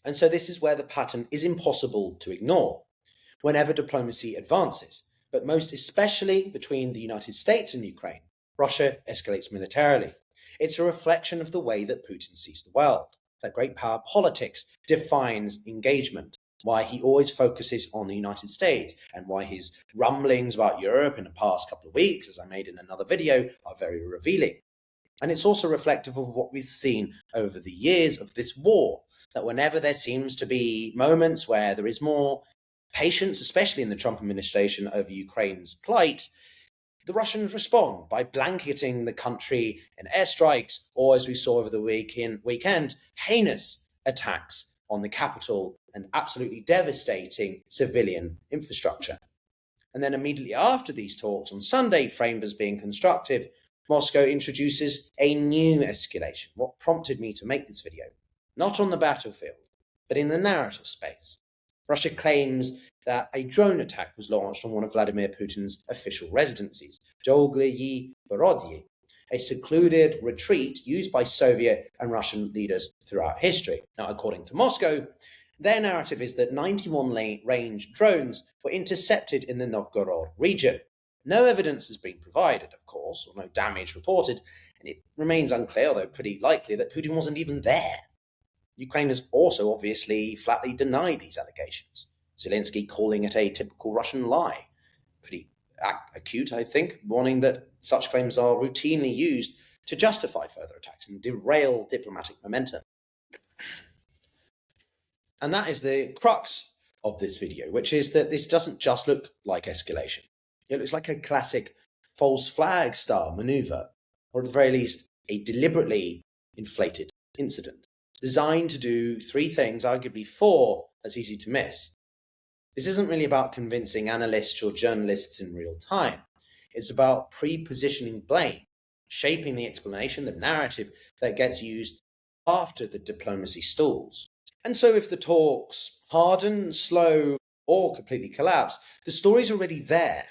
And so this is where the pattern is impossible to ignore. Whenever diplomacy advances, but most especially between the United States and Ukraine, Russia escalates militarily. It's a reflection of the way that Putin sees the world, that great power politics defines engagement, why he always focuses on the United States, and why his rumblings about Europe in the past couple of weeks, as I made in another video, are very revealing. And it's also reflective of what we've seen over the years of this war, that whenever there seems to be moments where there is more patience, especially in the Trump administration, over Ukraine's plight, the Russians respond by blanketing the country in airstrikes, or as we saw over the weekend, heinous attacks on the capital and absolutely devastating civilian infrastructure. And then immediately after these talks on Sunday, framed as being constructive, Moscow introduces a new escalation. What prompted me to make this video? Not on the battlefield, but in the narrative space. Russia claims that a drone attack was launched on one of Vladimir Putin's official residencies, Dolgoye Borodye, a secluded retreat used by Soviet and Russian leaders throughout history. Now, according to Moscow, their narrative is that 91 range drones were intercepted in the Novgorod region. No evidence has been provided, of course, or no damage reported, and it remains unclear, although pretty likely, that Putin wasn't even there. Ukraine has also obviously flatly denied these allegations, Zelensky calling it a typical Russian lie. Pretty acute, I think, warning that such claims are routinely used to justify further attacks and derail diplomatic momentum. And that is the crux of this video, which is that this doesn't just look like escalation. It looks like a classic false flag style maneuver, or at the very least, a deliberately inflated incident, designed to do three things, arguably four, that's easy to miss. This isn't really about convincing analysts or journalists in real time. It's about pre-positioning blame, shaping the explanation, the narrative that gets used after the diplomacy stalls. And so if the talks harden, slow, or completely collapse, the story's already there.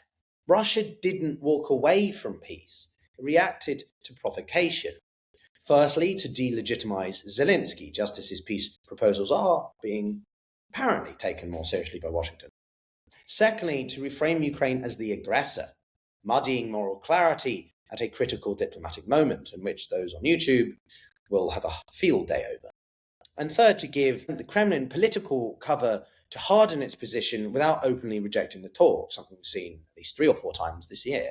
Russia didn't walk away from peace. It reacted to provocation. Firstly, to delegitimize Zelensky, just as his peace proposals are being apparently taken more seriously by Washington. Secondly, to reframe Ukraine as the aggressor, muddying moral clarity at a critical diplomatic moment in which those on YouTube will have a field day over. And third, to give the Kremlin political cover to harden its position without openly rejecting the talks, something we've seen at least 3 or 4 times this year.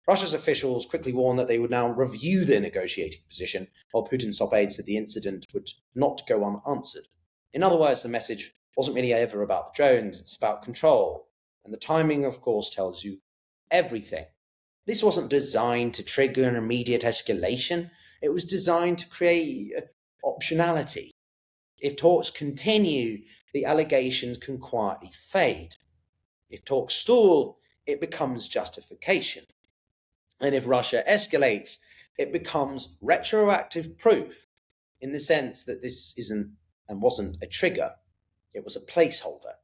Russia's officials quickly warned that they would now review their negotiating position, while Putin's top aide said the incident would not go unanswered. In other words, the message wasn't really ever about the drones, it's about control. And the timing, of course, tells you everything. This wasn't designed to trigger an immediate escalation. It was designed to create optionality. If talks continue, the allegations can quietly fade. If talks stall, it becomes justification. And if Russia escalates, it becomes retroactive proof, in the sense that this isn't and wasn't a trigger, it was a placeholder.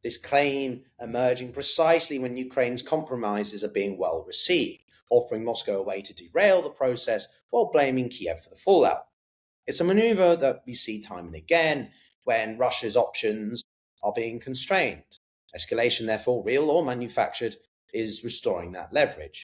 This claim emerging precisely when Ukraine's compromises are being well received, offering Moscow a way to derail the process while blaming Kiev for the fallout. It's a maneuver that we see time and again when Russia's options are being constrained. Escalation, therefore, real or manufactured, is restoring that leverage.